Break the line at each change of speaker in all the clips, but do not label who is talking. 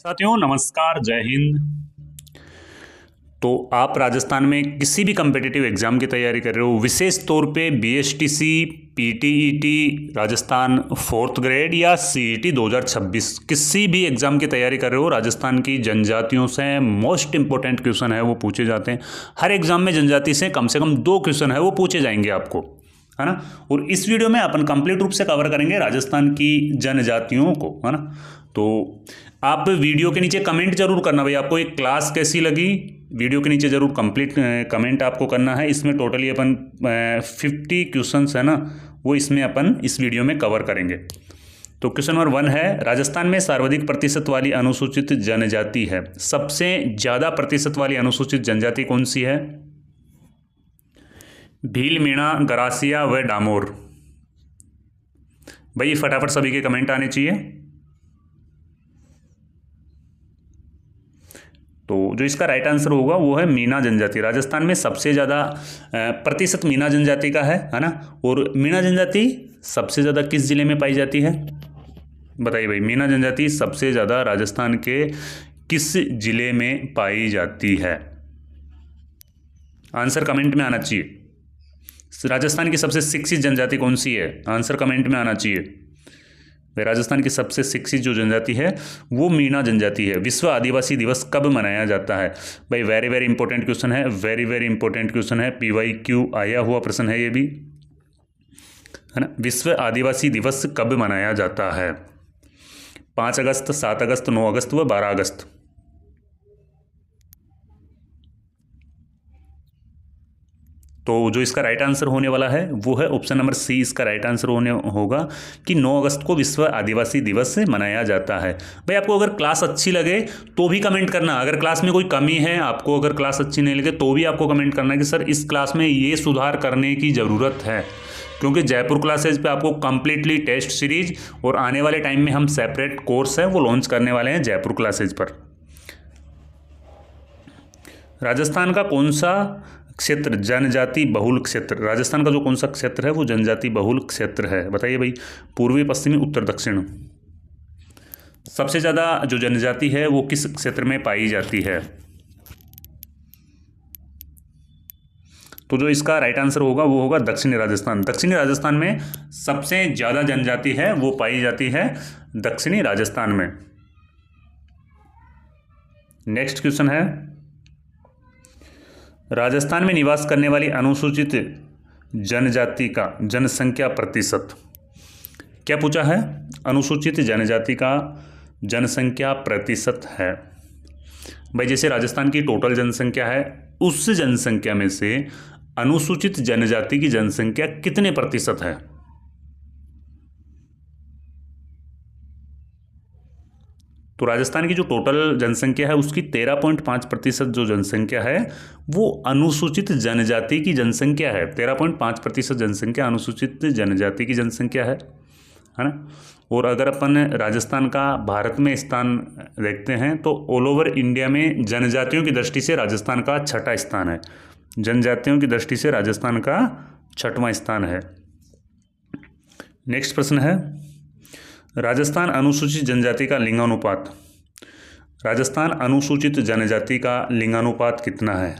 साथियों नमस्कार, जय हिंद। तो आप राजस्थान में किसी भी कम्पिटिटिव एग्ज़ाम की तैयारी कर रहे हो, विशेष तौर पे BSTC, PTET, Rajasthan fourth grade या सीईटी 2026 किसी भी एग्ज़ाम की तैयारी कर रहे हो, राजस्थान की जनजातियों से मोस्ट इंपॉर्टेंट क्वेश्चन है वो पूछे जाते हैं। हर एग्ज़ाम में जनजाति से कम 2 क्वेश्चन है वो पूछे जाएंगे आपको, है ना। और इस वीडियो में अपन कंप्लीट रूप से कवर करेंगे राजस्थान की जनजातियों को, है ना। तो आप वीडियो के नीचे कमेंट जरूर करना भाई, आपको एक क्लास कैसी लगी। वीडियो के नीचे जरूर कंप्लीट कमेंट आपको करना है। इसमें टोटली अपन 50 क्वेश्चंस है ना, वो इसमें अपन इस वीडियो में कवर करेंगे। तो क्वेश्चन नंबर 1 है, राजस्थान में सर्वाधिक प्रतिशत वाली अनुसूचित जनजाति है। सबसे ज़्यादा प्रतिशत वाली अनुसूचित जनजाति कौन सी है? भील, मीणा, गरासिया व डामोर। भाई फटाफट सभी के कमेंट आने चाहिए। तो जो इसका राइट आंसर होगा वो है मीणा जनजाति। राजस्थान में सबसे ज़्यादा प्रतिशत मीणा जनजाति का है ना। और मीणा जनजाति सबसे ज़्यादा किस जिले में पाई जाती है? बताइए भाई, मीणा जनजाति सबसे ज़्यादा राजस्थान के किस जिले में पाई जाती है? आंसर कमेंट में आना चाहिए। राजस्थान की सबसे शिक्षित जनजाति कौन सी है? आंसर कमेंट में आना चाहिए। राजस्थान की सबसे शिक्षित जो जनजाति है वो मीणा जनजाति है। विश्व आदिवासी दिवस कब मनाया जाता है? भाई वेरी वेरी इंपॉर्टेंट क्वेश्चन है, वेरी वेरी इंपॉर्टेंट क्वेश्चन है। PYQ आया हुआ प्रश्न है ये भी, है ना। विश्व आदिवासी दिवस कब मनाया जाता है? 5 अगस्त, 7 अगस्त, 9 अगस्त व 12 अगस्त। तो जो इसका राइट आंसर होने वाला है वो है ऑप्शन नंबर सी। इसका राइट आंसर होगा कि 9 अगस्त को विश्व आदिवासी दिवस मनाया जाता है। भाई आपको अगर क्लास अच्छी लगे तो भी कमेंट करना। अगर क्लास में कोई कमी है, आपको अगर क्लास अच्छी नहीं लगे तो भी आपको कमेंट करना है कि सर इस क्लास में ये सुधार करने की ज़रूरत है। क्योंकि जयपुर क्लासेज पे आपको कंप्लीटली टेस्ट सीरीज और आने वाले टाइम में हम सेपरेट कोर्स है वो लॉन्च करने वाले हैं जयपुर क्लासेज पर। राजस्थान का कौन सा क्षेत्र जनजाति बहुल क्षेत्र? राजस्थान का जो कौन सा क्षेत्र है वो जनजाति बहुल क्षेत्र है? बताइए भाई, पूर्वी, पश्चिमी, उत्तर, दक्षिण। सबसे ज़्यादा जो जनजाति है वो किस क्षेत्र में पाई जाती है? तो जो इसका राइट आंसर होगा वो होगा दक्षिणी राजस्थान। दक्षिणी राजस्थान में सबसे ज़्यादा जनजाति है वो पाई जाती है दक्षिणी राजस्थान में। नेक्स्ट क्वेश्चन है, राजस्थान में निवास करने वाली अनुसूचित जनजाति का जनसंख्या प्रतिशत। क्या पूछा है? अनुसूचित जनजाति का जनसंख्या प्रतिशत है। भाई जैसे राजस्थान की टोटल जनसंख्या है, उस जनसंख्या में से अनुसूचित जनजाति की जनसंख्या कितने प्रतिशत है? तो राजस्थान की जो टोटल जनसंख्या है उसकी 13.5% जो जनसंख्या है वो अनुसूचित जनजाति की जनसंख्या है। 13.5% जनसंख्या अनुसूचित जनजाति की जनसंख्या है ना। और अगर अपन राजस्थान का भारत में स्थान देखते हैं तो ऑल ओवर इंडिया में जनजातियों की दृष्टि से राजस्थान का 6ठा स्थान है। जनजातियों की दृष्टि से राजस्थान का 6वां स्थान है। नेक्स्ट प्रश्न है, राजस्थान अनुसूचित जनजाति का लिंगानुपात। राजस्थान अनुसूचित जनजाति का लिंगानुपात कितना है?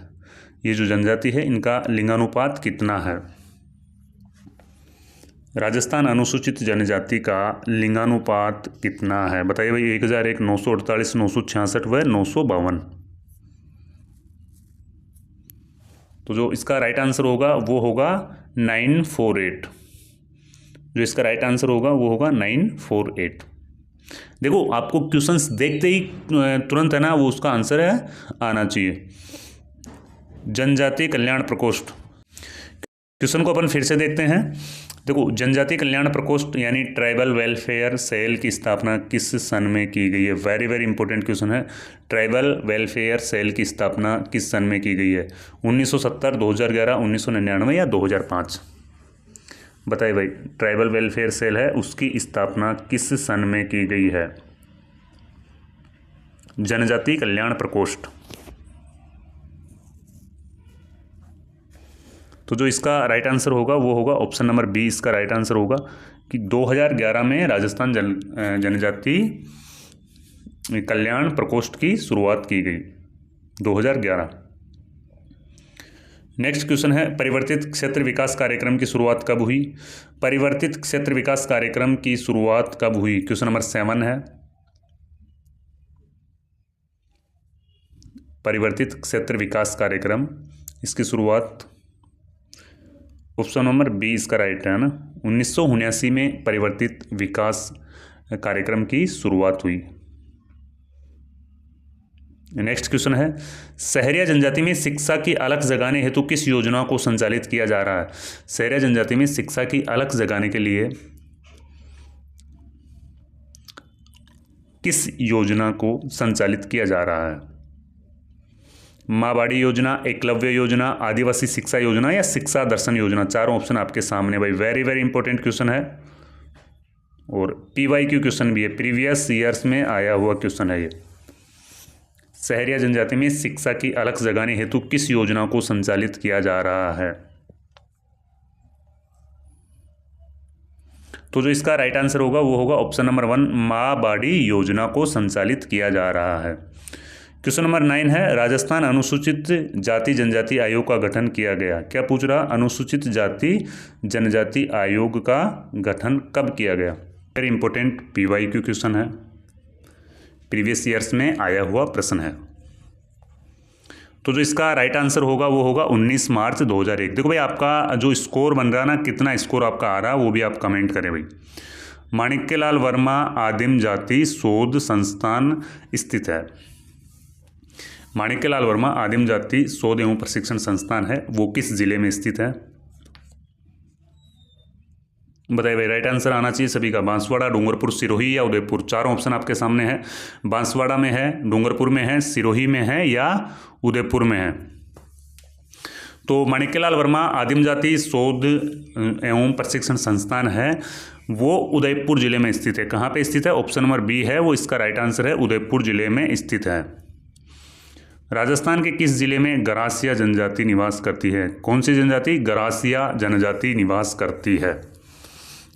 ये जो जनजाति है इनका लिंगानुपात कितना है? राजस्थान अनुसूचित जनजाति का लिंगानुपात कितना है? बताइए भाई। 1001, 948, 966 व 952। तो जो इसका राइट आंसर होगा वो होगा 948। जो इसका राइट आंसर होगा वो होगा 948। देखो आपको क्वेश्चंस देखते ही तुरंत है ना वो उसका आंसर है आना चाहिए। जनजाति कल्याण प्रकोष्ठ, क्वेश्चन को अपन फिर से देखते हैं। देखो, जनजाति कल्याण प्रकोष्ठ यानी ट्राइबल वेलफेयर सेल की स्थापना किस सन में की गई है? वेरी वेरी इंपॉर्टेंट क्वेश्चन है। ट्राइबल वेलफेयर सेल की स्थापना किस सन में की गई है? 1970, 2011, 1999 या 2005? बताइए भाई, ट्राइबल वेलफेयर सेल है उसकी स्थापना किस सन में की गई है? जनजाति कल्याण प्रकोष्ठ। तो जो इसका राइट आंसर होगा वो होगा ऑप्शन नंबर बी। इसका राइट आंसर होगा कि 2011 में राजस्थान जनजाति कल्याण प्रकोष्ठ की शुरुआत की गई? 2011। नेक्स्ट क्वेश्चन है, परिवर्तित क्षेत्र विकास कार्यक्रम की शुरुआत कब हुई? परिवर्तित क्षेत्र विकास कार्यक्रम की शुरुआत कब हुई? क्वेश्चन नंबर 7 है। परिवर्तित क्षेत्र विकास कार्यक्रम, इसकी शुरुआत ऑप्शन नंबर बी इसका राइट है ना, 1979 में परिवर्तित विकास कार्यक्रम की शुरुआत हुई। नेक्स्ट क्वेश्चन है, शहरिया जनजाति में शिक्षा की अलख जगाने हेतु किस योजना को संचालित किया जा रहा है? शहरिया जनजाति में शिक्षा की अलख जगाने के लिए किस योजना को संचालित किया जा रहा है? माँ बाड़ी योजना, एकलव्य योजना, आदिवासी शिक्षा योजना या शिक्षा दर्शन योजना? चारों ऑप्शन आपके सामने भाई। वेरी वेरी इंपॉर्टेंट क्वेश्चन है और PYQ क्वेश्चन भी है, प्रीवियस ईयर्स में आया हुआ क्वेश्चन है ये। शहरिया जनजाति में शिक्षा की अलख जगाने हेतु किस योजना को संचालित किया जा रहा है? तो जो इसका राइट आंसर होगा वो होगा ऑप्शन नंबर 1, माँ बाड़ी योजना को संचालित किया जा रहा है। क्वेश्चन नंबर 9 है, राजस्थान अनुसूचित जाति जनजाति आयोग का गठन किया गया। क्या पूछ रहा? अनुसूचित जाति जनजाति आयोग का गठन कब किया गया? वेरी इंपॉर्टेंट PYQ क्वेश्चन है, प्रीवियस ईयर्स में आया हुआ प्रश्न है। तो जो इसका राइट आंसर होगा वो होगा 19 मार्च 2001। देखो भाई, आपका जो स्कोर बन रहा है ना, कितना स्कोर आपका आ रहा है वो भी आप कमेंट करें भाई। माणिक्यलाल वर्मा आदिम जाति शोध संस्थान स्थित है। माणिक्यलाल वर्मा आदिम जाति शोध एवं प्रशिक्षण संस्थान है, वो किस जिले में स्थित है? बताइए भाई, राइट आंसर आना चाहिए सभी का। बांसवाड़ा, डूंगरपुर, सिरोही या उदयपुर? चारों ऑप्शन आपके सामने है। बांसवाड़ा में है, डूंगरपुर में है, सिरोही में है या उदयपुर में है? तो माणिक्यलाल वर्मा आदिम जाति शोध एवं प्रशिक्षण संस्थान है, वो उदयपुर जिले में स्थित है। कहाँ पे स्थित है? ऑप्शन नंबर बी है वो इसका राइट आंसर है, उदयपुर जिले में स्थित है। राजस्थान के किस जिले में गरासिया जनजाति निवास करती है? कौन सी जनजाति? गरासिया जनजाति निवास करती है।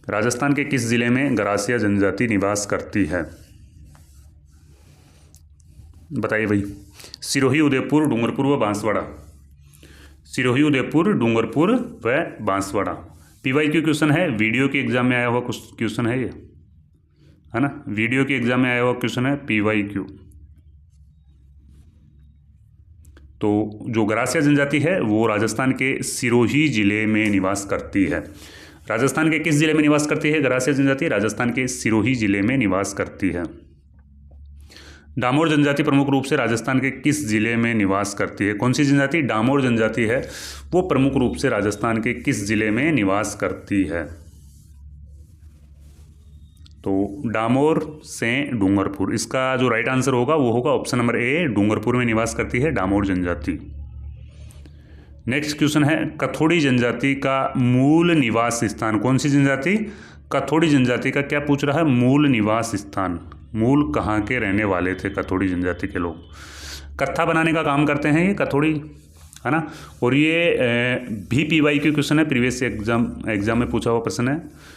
राजस्थान के किस जिले में गरासिया जनजाति निवास करती है? बताइए भाई। सिरोही, उदयपुर, डूंगरपुर व बांसवाड़ा? सिरोही, उदयपुर, डूंगरपुर व बांसवाड़ा। PYQ क्वेश्चन है, वीडियो के एग्जाम में आया हुआ क्वेश्चन है ये, है ना, वीडियो के एग्जाम में आया हुआ क्वेश्चन है PYQ। तो जो गरासिया जनजाति है वो राजस्थान के सिरोही जिले में निवास करती है। राजस्थान के किस जिले में निवास करती है गरासिया जनजाति? राजस्थान के सिरोही जिले में निवास करती है। डामोर जनजाति प्रमुख रूप से राजस्थान के किस जिले में निवास करती है? कौन सी जनजाति? डामोर जनजाति है वो प्रमुख रूप से राजस्थान के किस जिले में निवास करती है? तो डामोर से डूंगरपुर, इसका जो राइट आंसर होगा वो होगा ऑप्शन नंबर ए, डूंगरपुर में निवास करती है डामोर जनजाति। नेक्स्ट क्वेश्चन है, कथोड़ी जनजाति का मूल निवास स्थान? कौन सी जनजाति? कथोड़ी जनजाति का क्या पूछ रहा है? मूल निवास स्थान। मूल कहाँ के रहने वाले थे कथोड़ी जनजाति के लोग? कत्था बनाने का काम करते हैं ये कथोड़ी, है ना। और ये भी PYQ क्वेश्चन है, प्रीवियस एग्जाम में पूछा हुआ प्रश्न है।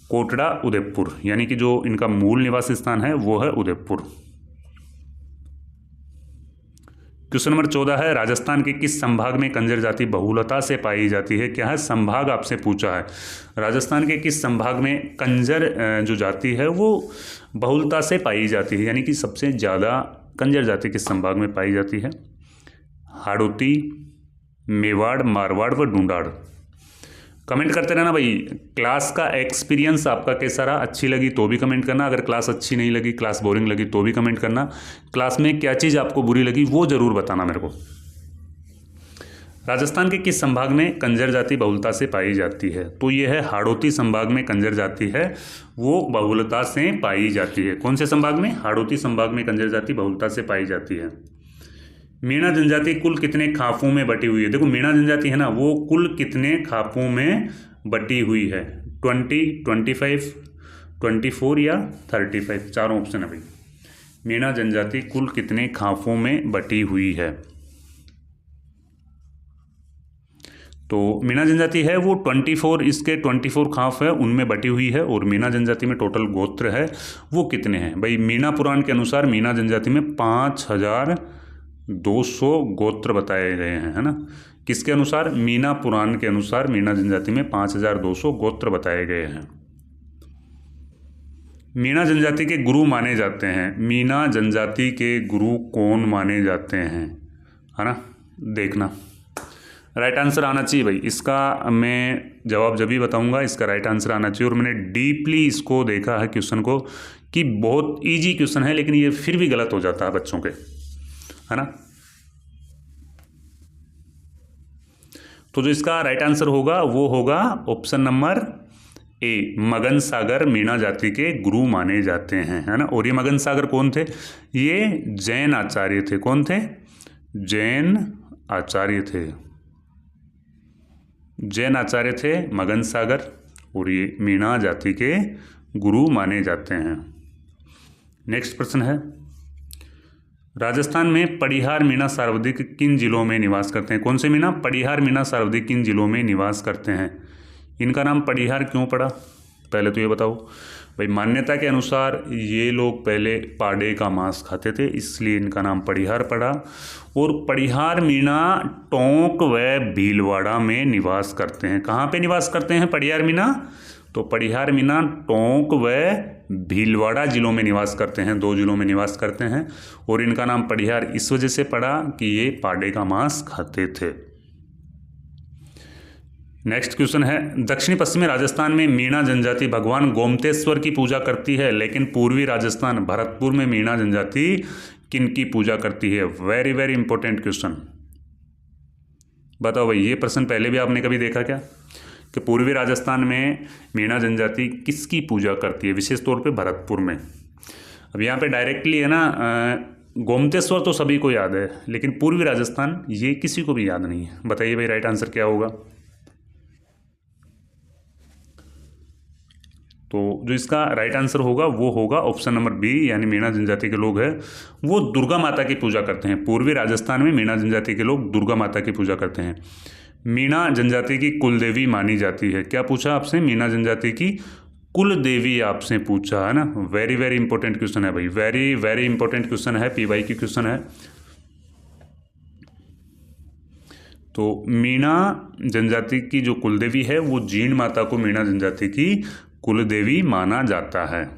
कोटड़ा, उदयपुर, यानी कि जो इनका मूल निवास स्थान है वो है उदयपुर। क्वेश्चन नंबर 14 है, राजस्थान के किस संभाग में कंजर जाति बहुलता से पाई जाती है? क्या है? संभाग आपसे पूछा है। राजस्थान के किस संभाग में कंजर जो जाति है वो बहुलता से पाई जाती है, यानी कि सबसे ज़्यादा कंजर जाति किस संभाग में पाई जाती है? हाड़ौती, मेवाड़, मारवाड़ व ढूंढाड़। कमेंट करते रहना भाई। क्लास का एक्सपीरियंस आपका कैसा रहा? अच्छी लगी तो भी कमेंट करना, अगर क्लास अच्छी नहीं लगी, क्लास बोरिंग लगी तो भी कमेंट करना। क्लास में क्या चीज़ आपको बुरी लगी वो ज़रूर बताना मेरे को। राजस्थान के किस संभाग में कंजर जाति बहुलता से पाई जाती है? तो ये है हाड़ौती संभाग में कंजर जाति है वो बहुलता से पाई जाती है। कौन से संभाग में? हाड़ौती संभाग में कंजर जाति बहुलता से पाई जाती है। मीणा जनजाति कुल कितने खापों में बटी हुई है? देखो मीणा जनजाति है ना वो कुल कितने खापों में बटी हुई है? 20, 25, 24 या 35? चारों ऑप्शन है भाई। मीणा जनजाति कुल कितने खापों में बटी हुई है? तो मीणा जनजाति है वो 24, इसके 24 खाफ है उनमें बटी हुई है। और मीणा जनजाति में टोटल गोत्र है वो कितने हैं भाई? मीणा पुराण के अनुसार मीणा जनजाति में 5200 गोत्र बताए गए हैं, है ना। किसके अनुसार? मीणा पुराण के अनुसार मीणा जनजाति में 5200 गोत्र बताए गए हैं। मीणा जनजाति के गुरु माने जाते हैं। मीणा जनजाति के गुरु कौन माने जाते हैं, है ना, देखना। राइट आंसर आना चाहिए भाई इसका। मैं जवाब जब भी बताऊंगा इसका राइट आंसर आना चाहिए। और मैंने डीपली इसको देखा है क्वेश्चन को कि बहुत इजी क्वेश्चन है, लेकिन ये फिर भी गलत हो जाता है बच्चों के, है ना। तो जो इसका राइट आंसर होगा वो होगा ऑप्शन नंबर ए, मगन सागर मीणा जाति के गुरु माने जाते हैं, है ना। और ये मगन सागर कौन थे? ये जैन आचार्य थे। कौन थे? जैन आचार्य थे। जैन आचार्य थे मगन सागर, और ये मीणा जाति के गुरु माने जाते हैं। नेक्स्ट प्रश्न है, राजस्थान में पड़िहार मीणा सर्वाधिक किन जिलों में निवास करते हैं? कौन से मीणा? पड़िहार मीणा सर्वाधिक किन जिलों में निवास करते हैं? इनका नाम पड़िहार क्यों पड़ा, पहले तो ये बताओ भाई। मान्यता के अनुसार ये लोग पहले पाड़े का मांस खाते थे, इसलिए इनका नाम पड़िहार पड़ा। और पड़िहार मीणा टोंक व भीलवाड़ा में निवास करते हैं। कहाँ पे निवास करते हैं पड़िहार मीणा? तो पड़िहार मीणा टोंक व भीलवाड़ा जिलों में निवास करते हैं, 2 जिलों में निवास करते हैं। और इनका नाम पड़िहार इस वजह से पड़ा कि ये पाड़े का मांस खाते थे। नेक्स्ट क्वेश्चन है, दक्षिणी पश्चिमी राजस्थान में मीणा जनजाति भगवान गोमतेश्वर की पूजा करती है, लेकिन पूर्वी राजस्थान भरतपुर में मीणा जनजाति किन की पूजा करती है? Very very important question. बताओ भाई, ये प्रश्न पहले भी आपने कभी देखा क्या कि पूर्वी राजस्थान में मीणा जनजाति किसकी पूजा करती है, विशेष तौर पे भरतपुर में? अब यहाँ पे डायरेक्टली है ना, गोमतेश्वर तो सभी को याद है, लेकिन पूर्वी राजस्थान ये किसी को भी याद नहीं है। बताइए भाई राइट आंसर क्या होगा? तो जो इसका राइट आंसर होगा वो होगा ऑप्शन नंबर बी, यानी मीणा जनजाति के लोग हैं वो दुर्गा माता की पूजा करते हैं। पूर्वी राजस्थान में मीणा जनजाति के लोग दुर्गा माता की पूजा करते हैं। मीणा जनजाति की कुल देवी मानी जाती है। क्या पूछा आपसे? मीणा जनजाति की कुल देवी आपसे पूछा, है ना। वेरी वेरी इंपॉर्टेंट क्वेश्चन है भाई, वेरी वेरी इंपॉर्टेंट क्वेश्चन है, पीवाई की क्वेश्चन है। तो मीणा जनजाति की जो कुल देवी है वो जीण माता को मीणा जनजाति की कुल देवी माना जाता है।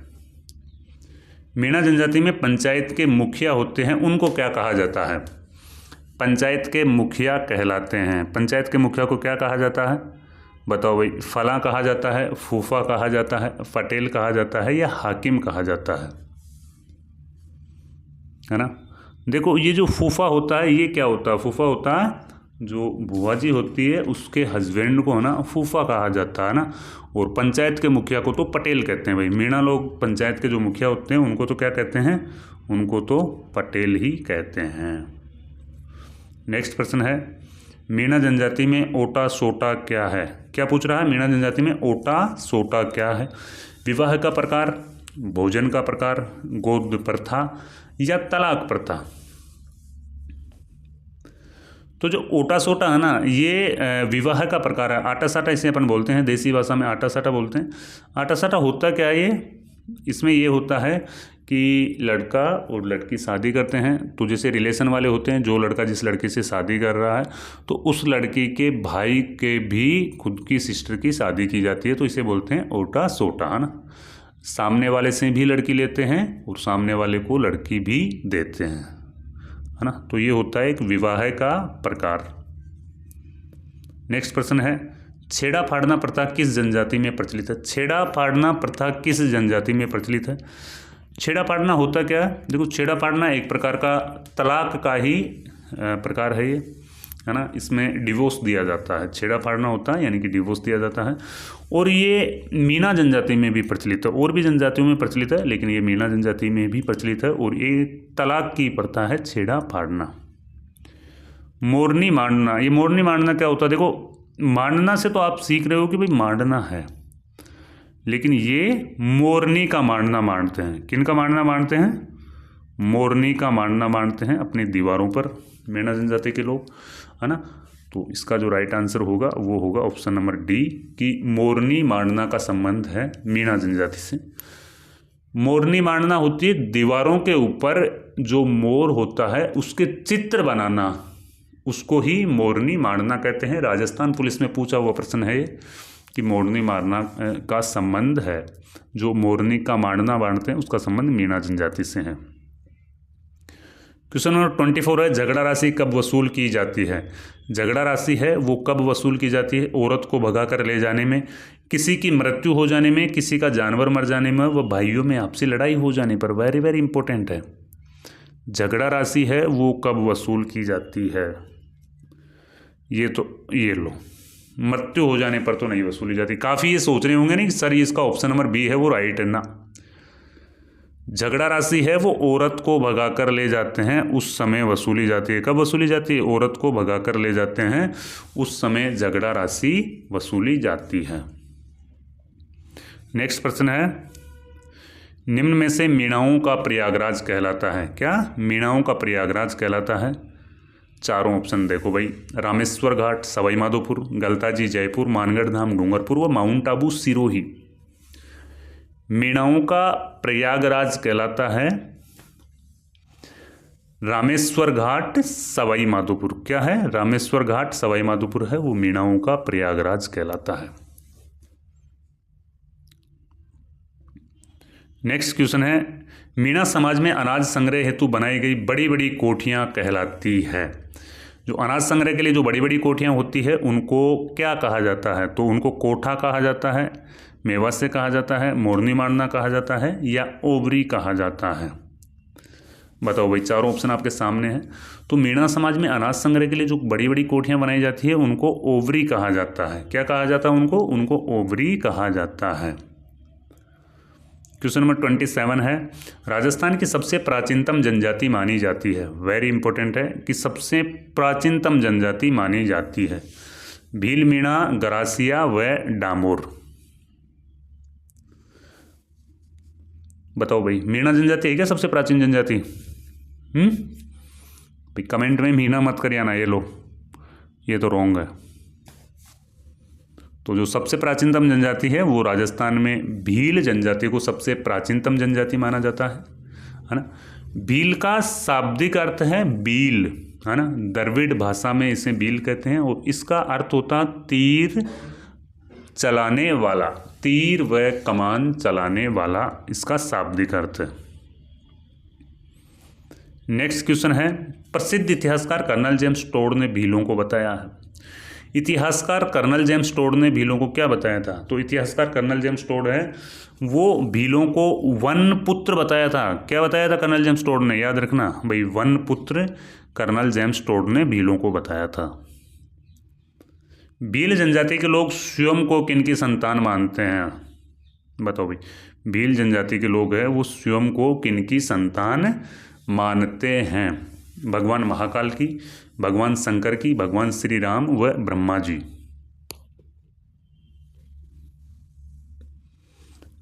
मीणा जनजाति में पंचायत के मुखिया होते हैं, उनको क्या कहा जाता है? पंचायत के मुखिया कहलाते हैं। पंचायत के मुखिया को क्या कहा जाता है? बताओ भाई। फला कहा जाता है, फूफा कहा जाता है, पटेल कहा जाता है, या हाकिम कहा जाता है ना। देखो ये जो फूफा होता है ये क्या होता है? फूफा होता है जो बुआ जी होती है उसके हस्बैंड को, है ना, फूफा कहा जाता है ना। और पंचायत के मुखिया को तो पटेल कहते हैं भाई। मीणा लोग पंचायत के जो मुखिया होते हैं उनको तो क्या कहते हैं? उनको तो पटेल ही कहते हैं। नेक्स्ट प्रश्न है, मीणा जनजाति में ओटा सोटा क्या है? क्या पूछ रहा है? मीणा जनजाति में ओटा सोटा क्या है? विवाह का प्रकार, भोजन का प्रकार, गोद प्रथा, या तलाक प्रथा? तो जो ओटा सोटा है ना ये विवाह का प्रकार है। आटा साटा इसे अपन बोलते हैं, देसी भाषा में आटा साटा बोलते हैं। आटा साटा होता क्या है? ये इसमें ये होता है कि लड़का और लड़की शादी करते हैं, तो जैसे रिलेशन वाले होते हैं, जो लड़का जिस लड़की से शादी कर रहा है तो उस लड़की के भाई के भी खुद की सिस्टर की शादी की जाती है, तो इसे बोलते हैं ओटा सोटा, है ना। सामने वाले से भी लड़की लेते हैं और सामने वाले को लड़की भी देते हैं, है ना। तो ये होता है एक विवाह का प्रकार। नेक्स्ट प्रश्न है, छेड़ा फाड़ना प्रथा किस जनजाति में प्रचलित है? छेड़ा फाड़ना प्रथा किस जनजाति में प्रचलित है? छेड़ा फाड़ना होता क्या है? देखो छेड़ा फाड़ना एक प्रकार का तलाक का ही प्रकार है ये, है ना। इसमें डिवोर्स दिया जाता है। छेड़ा फाड़ना होता है यानी कि डिवोर्स दिया जाता है। और ये मीणा जनजाति में भी प्रचलित है, और भी जनजातियों में प्रचलित है, लेकिन ये मीणा जनजाति में भी प्रचलित है। और ये तलाक की प्रथा है छेड़ा फाड़ना। मोरनी मांडना, ये मोरनी मांडना क्या होता है? देखो मांडना से तो आप सीख रहे हो कि भाई मांडना है, लेकिन ये मोरनी का मांडना मांडते हैं। किन का मांडना मांडते हैं? मोरनी का मांडना मांडते हैं अपनी दीवारों पर मीणा जनजाति के लोग, है ना। तो इसका जो राइट आंसर होगा वो होगा ऑप्शन नंबर डी कि मोरनी मांडना का संबंध है मीणा जनजाति से। मोरनी मांडना होती है दीवारों के ऊपर जो मोर होता है उसके चित्र बनाना, उसको ही मोरनी मांडना कहते हैं। राजस्थान पुलिस में पूछा हुआ प्रश्न है ये कि मोरनी मारना का संबंध है, जो मोरनी का मांडना बांटते हैं उसका संबंध मीणा जनजाति से है। क्वेश्चन नंबर 24 है झगड़ा राशि कब वसूल की जाती है। झगड़ा राशि है वो कब वसूल की जाती है? औरत को भगा कर ले जाने में, किसी की मृत्यु हो जाने में, किसी का जानवर मर जाने में, वह भाइयों में आपसी लड़ाई हो जाने पर। वेरी वेरी इंपॉर्टेंट है। झगड़ा राशि है वो कब वसूल की जाती है? ये लो, मृत्यु हो जाने पर तो नहीं वसूली जाती। काफ़ी ये सोच रहे होंगे नहीं कि सर ये इसका ऑप्शन नंबर बी है वो राइट है ना। झगड़ा राशि है वो औरत को भगा कर ले जाते हैं उस समय वसूली जाती है। कब वसूली जाती है? औरत को भगा कर ले जाते हैं उस समय झगड़ा राशि वसूली जाती है। नेक्स्ट प्रश्न है निम्न में से मीणाओं का प्रयागराज कहलाता है। क्या मीणाओं का प्रयागराज कहलाता है? चारों ऑप्शन देखो भाई, रामेश्वर घाट, सवाई माधोपुर, गलताजी जयपुर, मानगढ़ धाम डूंगरपुर व माउंट आबू सिरोही। मीणाओं का प्रयागराज कहलाता है रामेश्वर घाट, सवाई माधोपुर। क्या है? रामेश्वर घाट, सवाई माधोपुर है वो मीणाओं का प्रयागराज कहलाता है। नेक्स्ट क्वेश्चन है मीणा समाज में अनाज संग्रह हेतु बनाई गई बड़ी बड़ी कोठियां कहलाती है। जो अनाज संग्रह के लिए जो बड़ी बड़ी कोठियां होती है उनको क्या कहा जाता है? तो उनको कोठा कहा जाता है, मेवासे कहा जाता है, मोरनी मांडना कहा जाता है या ओवरी कहा जाता है? बताओ भाई, चारों ऑप्शन आपके सामने हैं। तो मीणा समाज में अनाज संग्रह के लिए जो बड़ी बड़ी कोठियां बनाई जाती है उनको ओवरी कहा जाता है। क्या कहा जाता है उनको? उनको ओवरी कहा जाता है। क्वेश्चन नंबर 27 है राजस्थान की सबसे प्राचीनतम जनजाति मानी जाती है। वेरी इंपॉर्टेंट है कि सबसे प्राचीनतम जनजाति मानी जाती है। भील, मीणा, गरासिया व डामोर। बताओ भाई, मीणा जनजाति है क्या सबसे प्राचीन जनजाति? भाई कमेंट में मीणा मत करिए ना, ये लो, ये तो रॉन्ग है। तो जो सबसे प्राचीनतम जनजाति है वो राजस्थान में भील जनजाति को सबसे प्राचीनतम जनजाति माना जाता है ना। भील का शाब्दिक अर्थ है बील, है ना। द्रविड़ भाषा में इसे बील कहते हैं और इसका अर्थ होता तीर चलाने वाला, तीर व कमान चलाने वाला, इसका शाब्दिक अर्थ है। नेक्स्ट क्वेश्चन है प्रसिद्ध इतिहासकार कर्नल जेम्स टोड ने भीलों को बताया है। इतिहासकार कर्नल जेम्स टोड ने भीलों को क्या बताया था? तो इतिहासकार कर्नल जेम्स टोड है वो भीलों को वन पुत्र बताया था। क्या बताया था कर्नल जेम्स टोड ने? याद रखना भाई, वन पुत्र कर्नल जेम्स टोड ने भीलों को बताया था। भील जनजाति के लोग स्वयं को किनकी संतान मानते हैं? बताओ भाई, भील जनजाति के लोग हैं वो स्वयं को किनकी संतान मानते हैं? भगवान महाकाल की, भगवान शंकर की, भगवान श्री राम व ब्रह्मा जी।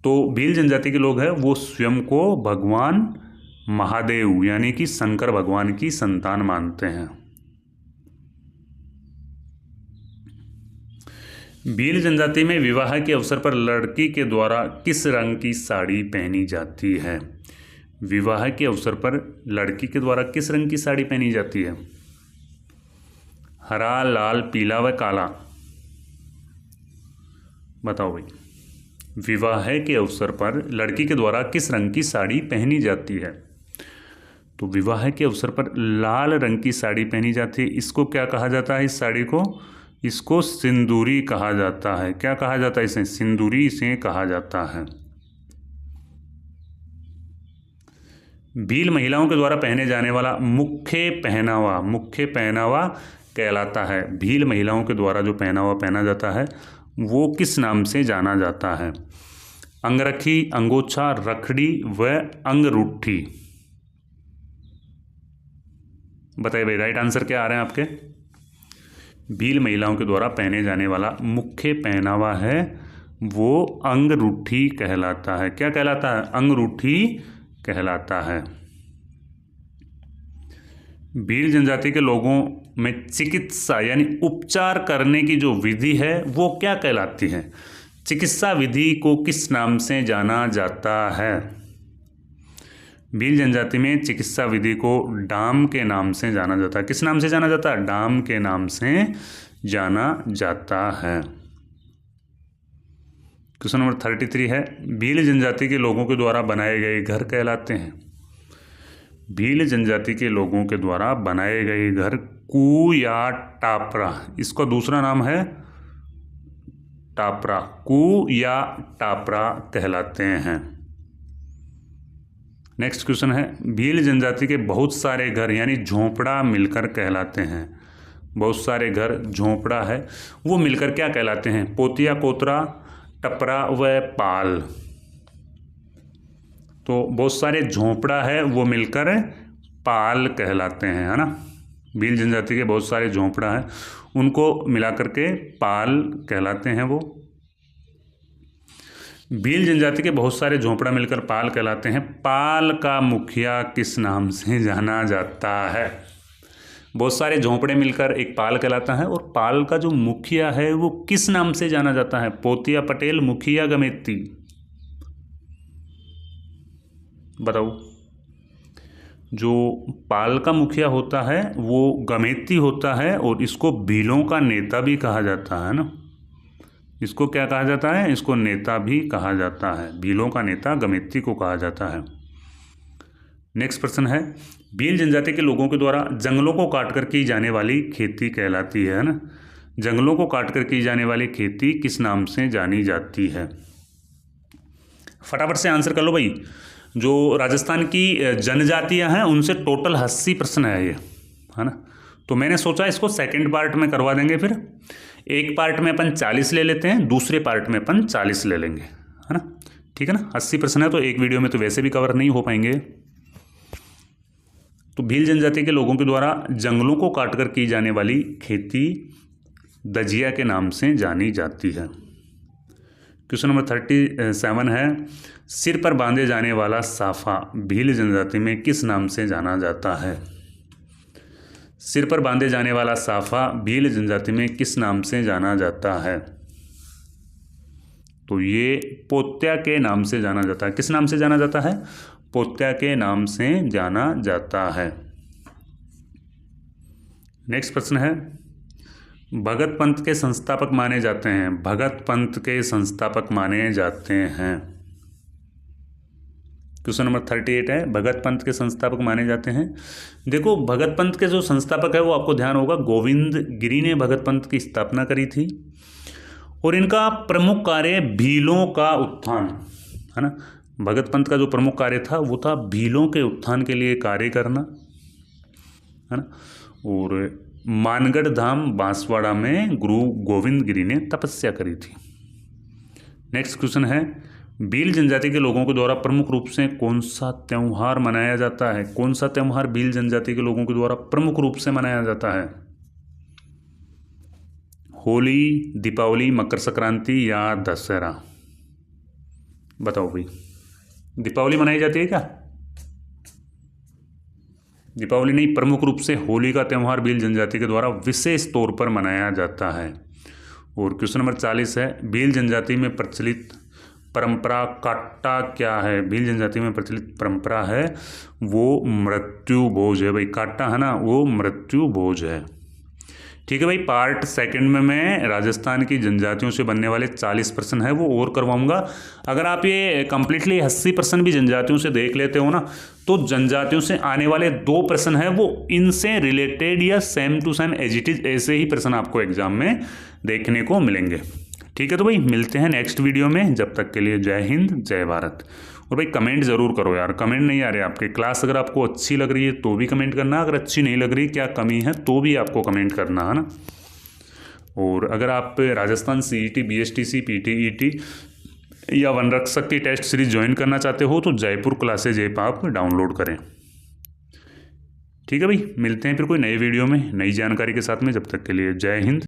तो भील जनजाति के लोग हैं वो स्वयं को भगवान महादेव यानी कि शंकर भगवान की संतान मानते हैं। भील जनजाति में विवाह के अवसर पर लड़की के द्वारा किस रंग की साड़ी पहनी जाती है? विवाह के अवसर पर लड़की के द्वारा किस रंग की साड़ी पहनी जाती है? हरा, लाल, पीला व काला। बताओ भाई, विवाह के अवसर पर लड़की के द्वारा किस रंग की साड़ी पहनी जाती है? तो विवाह के अवसर पर लाल रंग की साड़ी पहनी जाती है। इसको क्या कहा जाता है? इस साड़ी को, इसको सिंदूरी कहा जाता है। क्या कहा जाता है इसे? सिंदूरी इसे कहा जाता है। भील महिलाओं के द्वारा पहने जाने वाला मुख्य पहनावा कहलाता है। भील महिलाओं के द्वारा जो पहनावा पहना जाता है वो किस नाम से जाना जाता है? अंगरखी, अंगोछा, रखड़ी व अंगरूठी। बताइए भाई, राइट आंसर क्या आ रहे हैं आपके? भील महिलाओं के द्वारा पहने जाने वाला मुख्य पहनावा है वो अंगरूठी कहलाता है। क्या कहलाता है? अंगरूठी कहलाता है। भील जनजाति के लोगों में चिकित्सा यानी उपचार करने की जो विधि है वो क्या कहलाती है? चिकित्सा विधि को किस नाम से जाना जाता है? भील जनजाति में चिकित्सा विधि को डाम के नाम से जाना जाता है। किस नाम से जाना जाता है? डाम के नाम से जाना जाता है। क्वेश्चन नंबर 33 है, भील जनजाति के लोगों के द्वारा बनाए गए घर कहलाते हैं। भील जनजाति के लोगों के द्वारा बनाए गए घर कू या टापरा, इसका दूसरा नाम है टापरा, कू या टापरा कहलाते हैं। नेक्स्ट क्वेश्चन है, भील जनजाति के बहुत सारे घर यानी झोंपड़ा मिलकर कहलाते हैं। बहुत सारे घर झोंपड़ा है वो मिलकर क्या कहलाते हैं? पोतिया, कोतरा, टपरा व पाल। तो बहुत सारे झोंपड़ा है वो मिलकर पाल कहलाते हैं, है ना। भील जनजाति के बहुत सारे झोंपड़ा है उनको मिलाकर के पाल कहलाते हैं वो। भील जनजाति के बहुत सारे झोंपड़ा मिलकर पाल कहलाते हैं। पाल का मुखिया किस नाम से जाना जाता है? बहुत सारे झोंपड़े मिलकर एक पाल कहलाता है और पाल का जो मुखिया है वो किस नाम से जाना जाता है? पोतिया, पटेल, मुखिया, गमेती, बताओ। जो पाल का मुखिया होता है वो गमेती होता है और इसको भीलों का नेता भी कहा जाता है ना। इसको क्या कहा जाता है? इसको नेता भी कहा जाता है। भीलों का नेता गमेती को कहा जाता है। नेक्स्ट प्रश्न है, भील जनजाति के लोगों के द्वारा जंगलों को काटकर की जाने वाली खेती कहलाती है ना। जंगलों को काटकर की जाने वाली खेती किस नाम से जानी जाती है? फटाफट से आंसर कर लो भाई। जो राजस्थान की जनजातियां हैं उनसे टोटल 80 प्रश्न है ये, है ना। तो मैंने सोचा इसको सेकंड पार्ट में करवा देंगे। फिर एक पार्ट में अपन 40 ले लेते हैं, दूसरे पार्ट में अपन 40 ले लेंगे, है ना। ठीक है ना। 80 प्रश्न है तो एक वीडियो में तो वैसे भी कवर नहीं हो पाएंगे। तो भील जनजाति के लोगों के द्वारा जंगलों को काटकर की जाने वाली खेती दजिया के नाम से जानी जाती है। क्वेश्चन नंबर 37 है, सिर पर बांधे जाने वाला साफा भील जनजाति में किस नाम से जाना जाता है? सिर पर बांधे जाने वाला साफा भील जनजाति में किस नाम से जाना जाता है? तो ये पोत्या के नाम से जाना जाता है। किस नाम से जाना जाता है? पोत्या के नाम से जाना जाता है। नेक्स्ट प्रश्न है, भगत पंथ के संस्थापक माने जाते हैं। भगत पंथ के संस्थापक माने जाते हैं। क्वेश्चन नंबर 38 है, भगत पंथ के संस्थापक माने जाते हैं। देखो, भगत पंथ के जो संस्थापक है वो आपको ध्यान होगा गोविंद गिरी ने भगत पंथ की स्थापना करी थी और इनका प्रमुख कार्य भीलों का उत्थान, है ना। भगत पंथ का जो प्रमुख कार्य था वो था भीलों के उत्थान के लिए कार्य करना, है ना। और मानगढ़ धाम बांसवाड़ा में गुरु गोविंद गिरी ने तपस्या करी थी। नेक्स्ट क्वेश्चन है, भील जनजाति के लोगों के द्वारा प्रमुख रूप से कौन सा त्यौहार मनाया जाता है? कौन सा त्यौहार भील जनजाति के लोगों के द्वारा प्रमुख रूप से मनाया जाता है? होली, दीपावली, मकर संक्रांति या दशहरा? बताओ भाई। दीपावली मनाई जाती है क्या? दीपावली नहीं, प्रमुख रूप से होली का त्यौहार भील जनजाति के द्वारा विशेष तौर पर मनाया जाता है। और क्वेश्चन नंबर 40 है, भील जनजाति में प्रचलित परंपरा काटा क्या है? भील जनजाति में प्रचलित परंपरा है वो मृत्यु भोज है भाई। काटा है ना, वो मृत्यु भोज है। ठीक है भाई। पार्ट सेकंड में मैं राजस्थान की जनजातियों से बनने वाले 40 प्रश्न है वो और करवाऊंगा। अगर आप ये कंप्लीटली 80 प्रश्न भी जनजातियों से देख लेते हो ना तो जनजातियों से आने वाले 2 प्रश्न है वो इनसे रिलेटेड या same to same as it is ऐसे ही प्रश्न आपको एग्जाम में देखने को मिलेंगे। ठीक है। तो भाई मिलते हैं नेक्स्ट वीडियो में। जब तक के लिए जय हिंद, जय भारत। और भाई कमेंट ज़रूर करो यार, कमेंट नहीं आ रहे आपके। क्लास अगर आपको अच्छी लग रही है तो भी कमेंट करना, अगर अच्छी नहीं लग रही, क्या कमी है तो भी आपको कमेंट करना, है ना। और अगर आप राजस्थान CET, BSTC, PTET या वनरक्षक की टेस्ट सीरीज ज्वाइन करना चाहते हो तो जयपुर क्लासेज ऐप आप डाउनलोड करें। ठीक है भाई, मिलते हैं फिर कोई नए वीडियो में नई जानकारी के साथ में। जब तक के लिए जय हिंद।